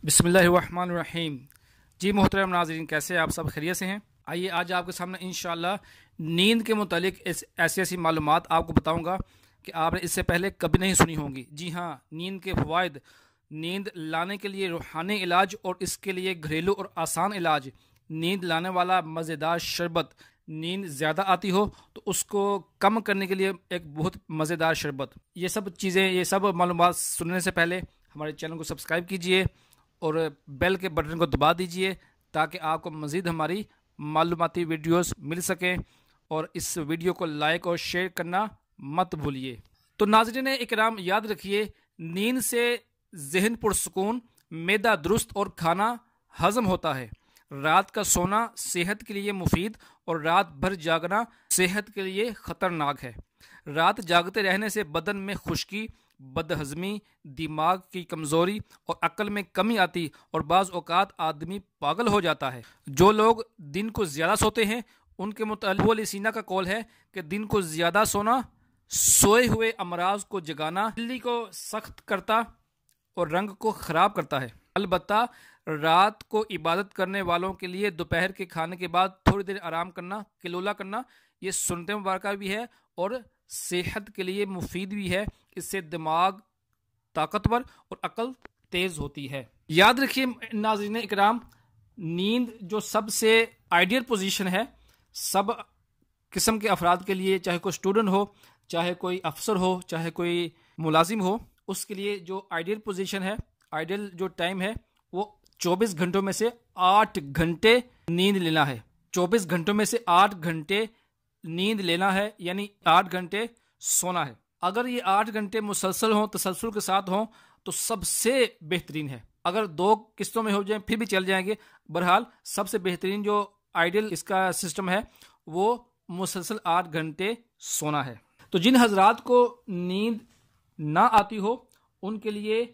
بسم اللہ الرحمن الرحیم۔ جی محترم ناظرین، کیسے آپ سب خیریت سے ہیں؟ آئیے آج آپ کے سامنے انشاءاللہ نیند کے متعلق ایسی معلومات آپ کو بتاؤں گا کہ آپ نے اس سے پہلے کبھی نہیں سنی ہوں گی۔ جی ہاں، نیند کے فوائد، نیند لانے کے لیے روحانی علاج اور اس کے لیے گھریلو اور آسان علاج، نیند لانے والا مزیدار شربت، نیند زیادہ آتی ہو تو اس کو کم کرنے کے لیے ایک بہت مزیدار شربت۔ یہ سب معلومات سننے سے پہلے ہمارے چینل کو سبسکرائب کیجئے اور بیل کے بٹن کو دبا دیجئے تاکہ آپ کو مزید ہماری معلوماتی ویڈیوز مل سکیں، اور اس ویڈیو کو لائک اور شیئر کرنا مت بھولیے۔ تو ناظرین اکرام، یاد رکھیے، نیند سے ذہن پرسکون، معدہ درست اور کھانا ہضم ہوتا ہے۔ رات کا سونا صحت کے لیے مفید اور رات بھر جاگنا صحت کے لیے خطرناک ہے۔ رات جاگتے رہنے سے بدن میں خشکی، بدہضمی، دماغ کی کمزوری اور عقل میں کمی آتی اور بعض اوقات آدمی پاگل ہو جاتا ہے۔ جو لوگ دن کو زیادہ سوتے ہیں ان کے متعلق ابو علی سینا کا قول ہے کہ دن کو زیادہ سونا سوئے ہوئے امراض کو جگانا، دل کو سخت کرتا اور رنگ کو خراب کرتا ہے۔ البتہ رات کو عبادت کرنے والوں کے لیے دوپہر کے کھانے کے بعد تھوڑی دیر آرام کرنا، قیلولہ کرنا، یہ سنت مبارکہ بھی ہے اور صحت کے لیے مفید بھی ہے۔ اس سے دماغ طاقتور اور عقل تیز ہوتی ہے۔ یاد رکھیے ناظرین اکرام، نیند جو سب سے آئیڈیل پوزیشن ہے سب قسم کے افراد کے لیے، چاہے کوئی اسٹوڈنٹ ہو، چاہے کوئی افسر ہو، چاہے کوئی ملازم ہو، اس کے لیے جو آئیڈیل پوزیشن ہے، آئیڈیل جو ٹائم ہے، وہ 24 گھنٹوں میں سے 8 گھنٹے نیند لینا ہے۔ 24 گھنٹوں میں سے 8 گھنٹے نیند لینا ہے، یعنی 8 گھنٹے سونا ہے۔ اگر یہ 8 گھنٹے مسلسل ہوں، تسلسل کے ساتھ ہوں، تو سب سے بہترین ہے۔ اگر 2 قسطوں میں ہو جائیں پھر بھی چل جائیں گے، بہرحال سب سے بہترین جو آئیڈیل اس کا سسٹم ہے وہ مسلسل 8 گھنٹے سونا ہے۔ تو جن حضرات کو نیند نہ آتی ہو ان کے لیے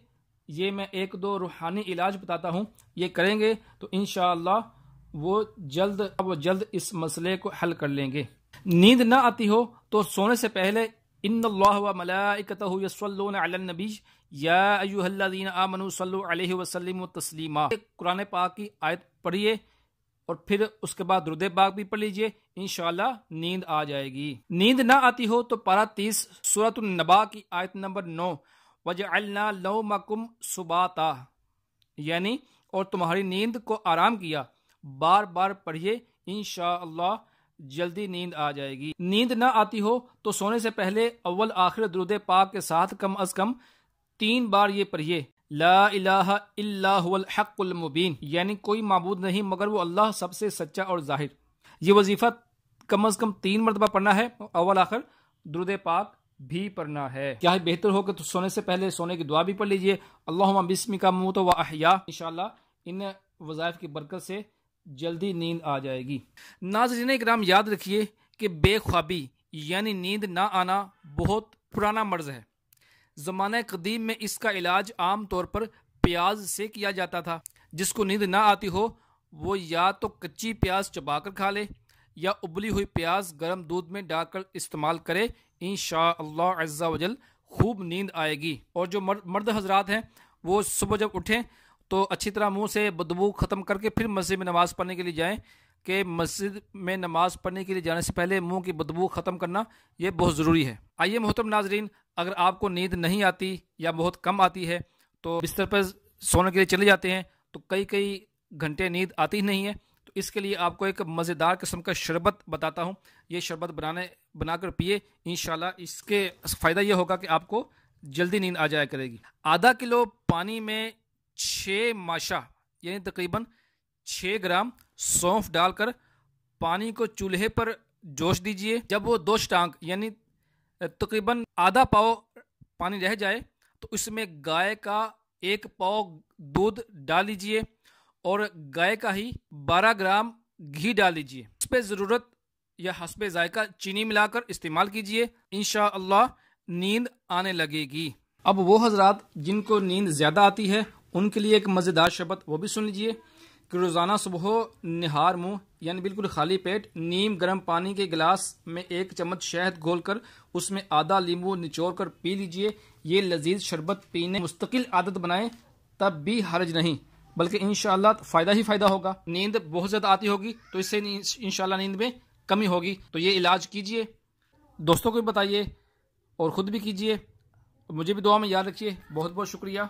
یہ میں 1-2 روحانی علاج بتاتا ہوں، یہ کریں گے تو انشاءاللہ وہ جلد اس مسئلے کو حل کر لیں گے۔ نیند نہ آتی ہو تو سونے سے پہلے ان اللہ و ملائکتہ یصلون علی النبی یا ایھا الذین آمنوا صلوا علیہ وسلموا تسلیما۔ قرآن پاک کی آیت پڑھیے اور پھر اس کے بعد درود پاک بھی پڑھ لیجئے، انشاءاللہ نیند آ جائے گی۔ نیند نہ آتی ہو تو پارہ 30 سورۃ النبا کی آیت نمبر 9 وَجَعَلْنَا نَوْمَكُمْ سُبَاتًا، یعنی اور تمہاری نیند کو آرام کیا، بار بار پڑھیے، انشاءاللہ جلدی نیند آ جائے گی۔ نیند نہ آتی ہو تو سونے سے پہلے اول آخر درود پاک کے ساتھ کم از کم 3 بار یہ پڑھیے، لا الہ الا هو الحق المبین، یعنی کوئی معبود نہیں مگر وہ اللہ سب سے سچا اور ظاہر۔ یہ وظیفہ کم از کم 3 مرتبہ پڑھنا ہے، اول آخر درود پاک بھی پڑھنا ہے۔ کیا بہتر ہو کہ تو سونے سے پہلے سونے کی دعا بھی پڑھ لیجئے، اللہم بسمک اموت و احیا۔ انشاءاللہ ان وظائف کی برکت سے جلدی نیند آ جائے گی۔ ناظرین اکرام، یاد رکھیے کہ بے خوابی یعنی نیند نہ آنا بہت پرانا مرض ہے۔ زمانہ قدیم میں اس کا علاج عام طور پر پیاز سے کیا جاتا تھا۔ جس کو نیند نہ آتی ہو وہ یا تو کچی پیاز چبا کر کھا لے یا ابلی ہوئی پیاز گرم دودھ میں ڈال کر استعمال کرے، انشاءاللہ عز و جل خوب نیند آئے گی۔ اور جو مرد حضرات ہیں وہ صبح جب اٹھیں تو اچھی طرح منہ سے بدبو ختم کر کے پھر مسجد میں نماز پڑھنے کے لیے جائیں، کہ مسجد میں نماز پڑھنے کے لیے جانے سے پہلے منہ کی بدبو ختم کرنا یہ بہت ضروری ہے۔ آئیے محترم ناظرین، اگر آپ کو نیند نہیں آتی یا بہت کم آتی ہے تو بستر پر سونے کے لیے چلے جاتے ہیں تو کئی گھنٹے نیند آتی نہیں ہے، تو اس کے لیے آپ کو ایک مزیدار قسم کا شربت بتاتا ہوں۔ یہ شربت بنا کر پیے، انشاءاللہ اس کے فائدہ یہ ہوگا کہ آپ کو جلدی نیند آ جایا کرے گی۔ آدھا کلو پانی میں 6 ماشا یعنی تقریباً 6 گرام سونف ڈال کر پانی کو چولہے پر جوش دیجئے۔ جب وہ 2 ٹانک یعنی تقریباً آدھا پاؤ پانی رہ جائے تو اس میں گائے کا 1 پاؤ دودھ ڈال لیجئے اور گائے کا ہی 12 گرام گھی ڈال لیجئے۔ اس پہ ضرورت یا حسب ذائقہ چینی ملا کر استعمال کیجئے، انشاءاللہ نیند آنے لگے گی۔ اب وہ حضرات جن کو نیند زیادہ آتی ہے ان کے لیے ایک مزیدار شربت وہ بھی سن لیجئے کہ روزانہ صبح نہار منہ یعنی بالکل خالی پیٹ نیم گرم پانی کے گلاس میں 1 چمچ شہد گھول کر اس میں آدھا لیمو نچوڑ کر پی لیجئے۔ یہ لذیذ شربت پینے مستقل عادت بنائیں تب بھی حرج نہیں، بلکہ انشاءاللہ فائدہ ہی فائدہ ہوگا. نیند بہت زیادہ آتی ہوگی تو اس سے انشاءاللہ نیند میں کمی ہوگی. تو یہ علاج کیجئے، دوستوں کو بھی بتائیے اور خود بھی کیجئے. مجھے بھی دعا میں یاد رکھیے. بہت بہت شکریہ.